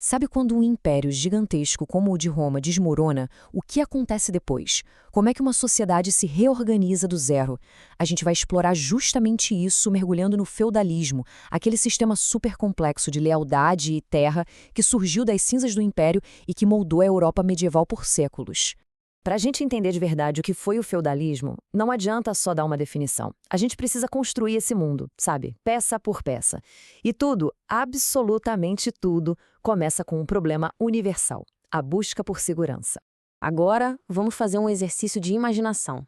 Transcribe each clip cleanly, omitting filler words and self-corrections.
Sabe quando um império gigantesco como o de Roma desmorona, o que acontece depois? Como é que uma sociedade se reorganiza do zero? A gente vai explorar justamente isso mergulhando no feudalismo, aquele sistema super complexo de lealdade e terra que surgiu das cinzas do império e que moldou a Europa medieval por séculos. Para a gente entender de verdade o que foi o feudalismo, não adianta só dar uma definição. A gente precisa construir esse mundo, sabe? Peça por peça. E tudo, absolutamente tudo, começa com um problema universal: a busca por segurança. Agora, vamos fazer um exercício de imaginação.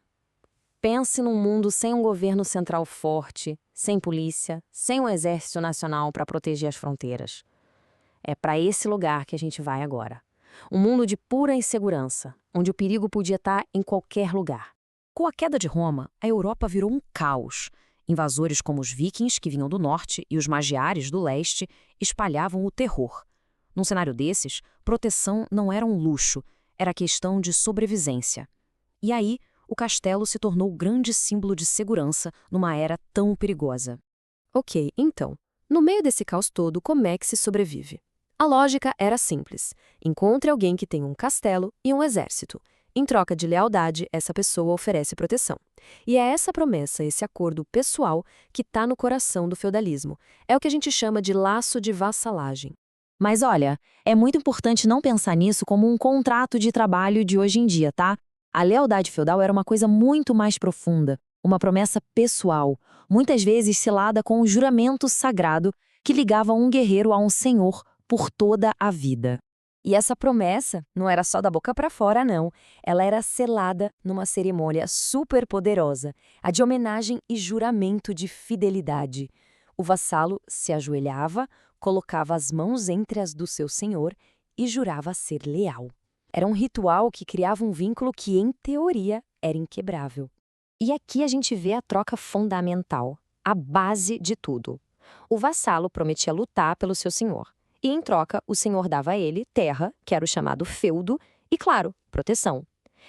Pense num mundo sem um governo central forte, sem polícia, sem um exército nacional para proteger as fronteiras. É para esse lugar que a gente vai agora. Um mundo de pura insegurança, onde o perigo podia estar em qualquer lugar. Com a queda de Roma, a Europa virou um caos. Invasores como os vikings, que vinham do norte, e os magiares, do leste, espalhavam o terror. Num cenário desses, proteção não era um luxo, era questão de sobrevivência. E aí, o castelo se tornou o grande símbolo de segurança numa era tão perigosa. Ok, então, no meio desse caos todo, como é que se sobrevive? A lógica era simples. Encontre alguém que tem um castelo e um exército. Em troca de lealdade, essa pessoa oferece proteção. E é essa promessa, esse acordo pessoal, que está no coração do feudalismo. É o que a gente chama de laço de vassalagem. Mas olha, é muito importante não pensar nisso como um contrato de trabalho de hoje em dia, tá? A lealdade feudal era uma coisa muito mais profunda, uma promessa pessoal, muitas vezes selada com um juramento sagrado que ligava um guerreiro a um senhor por toda a vida. E essa promessa não era só da boca para fora, não. Ela era selada numa cerimônia super poderosa, a de homenagem e juramento de fidelidade. O vassalo se ajoelhava, colocava as mãos entre as do seu senhor e jurava ser leal. Era um ritual que criava um vínculo que, em teoria, era inquebrável. E aqui a gente vê a troca fundamental, a base de tudo. O vassalo prometia lutar pelo seu senhor. E, em troca, o senhor dava a ele terra, que era o chamado feudo, e, claro, proteção.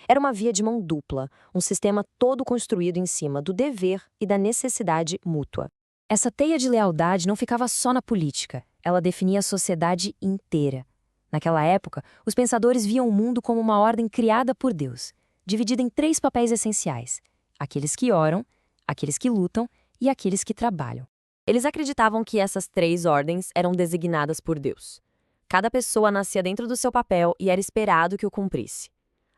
Era uma via de mão dupla, um sistema todo construído em cima do dever e da necessidade mútua. Essa teia de lealdade não ficava só na política, ela definia a sociedade inteira. Naquela época, os pensadores viam o mundo como uma ordem criada por Deus, dividida em 3 papéis essenciais: aqueles que oram, aqueles que lutam e aqueles que trabalham. Eles acreditavam que essas 3 ordens eram designadas por Deus. Cada pessoa nascia dentro do seu papel e era esperado que o cumprisse.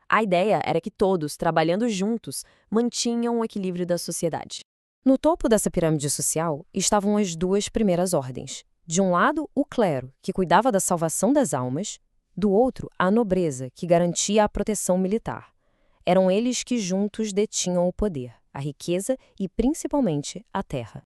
A ideia era que todos, trabalhando juntos, mantinham o equilíbrio da sociedade. No topo dessa pirâmide social estavam as 2 primeiras ordens. De um lado, o clero, que cuidava da salvação das almas; do outro, a nobreza, que garantia a proteção militar. Eram eles que juntos detinham o poder, a riqueza e, principalmente, a terra.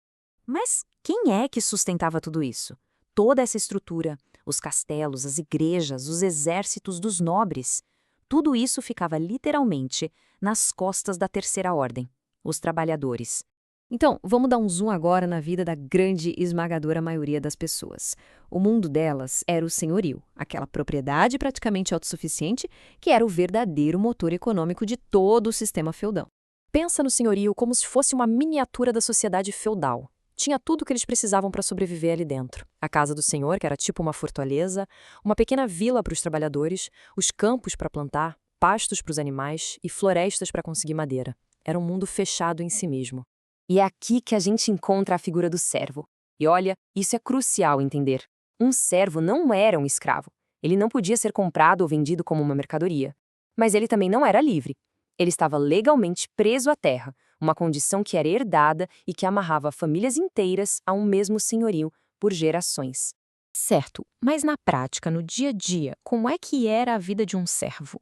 Mas quem é que sustentava tudo isso? Toda essa estrutura, os castelos, as igrejas, os exércitos dos nobres, tudo isso ficava literalmente nas costas da terceira ordem, os trabalhadores. Então, vamos dar um zoom agora na vida da grande e esmagadora maioria das pessoas. O mundo delas era o senhorio, aquela propriedade praticamente autossuficiente que era o verdadeiro motor econômico de todo o sistema feudal. Pensa no senhorio como se fosse uma miniatura da sociedade feudal. Tinha tudo o que eles precisavam para sobreviver ali dentro. A casa do senhor, que era tipo uma fortaleza, uma pequena vila para os trabalhadores, os campos para plantar, pastos para os animais e florestas para conseguir madeira. Era um mundo fechado em si mesmo. E é aqui que a gente encontra a figura do servo. E olha, isso é crucial entender. Um servo não era um escravo. Ele não podia ser comprado ou vendido como uma mercadoria. Mas ele também não era livre. Ele estava legalmente preso à terra, uma condição que era herdada e que amarrava famílias inteiras a um mesmo senhorio por gerações. Certo, mas na prática, no dia a dia, como é que era a vida de um servo?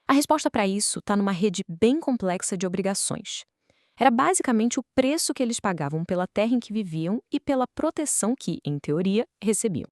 A resposta para isso está numa rede bem complexa de obrigações. Era basicamente o preço que eles pagavam pela terra em que viviam e pela proteção que, em teoria, recebiam.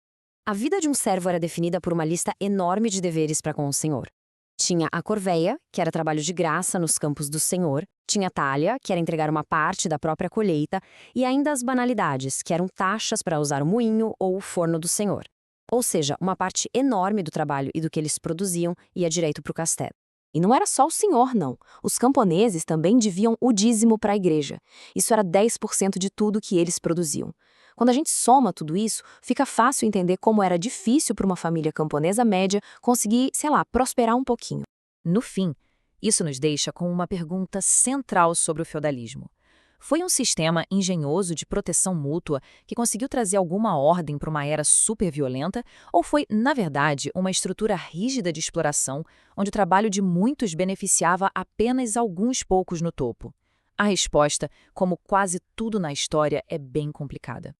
A vida de um servo era definida por uma lista enorme de deveres para com o senhor. Tinha a corveia, que era trabalho de graça nos campos do senhor, tinha a talha, que era entregar uma parte da própria colheita, e ainda as banalidades, que eram taxas para usar o moinho ou o forno do senhor. Ou seja, uma parte enorme do trabalho e do que eles produziam ia direito para o castelo. E não era só o senhor, não. Os camponeses também deviam o dízimo para a igreja. Isso era 10% de tudo que eles produziam. Quando a gente soma tudo isso, fica fácil entender como era difícil para uma família camponesa média conseguir, sei lá, prosperar um pouquinho. No fim, isso nos deixa com uma pergunta central sobre o feudalismo. Foi um sistema engenhoso de proteção mútua que conseguiu trazer alguma ordem para uma era superviolenta, ou foi, na verdade, uma estrutura rígida de exploração, onde o trabalho de muitos beneficiava apenas alguns poucos no topo? A resposta, como quase tudo na história, é bem complicada.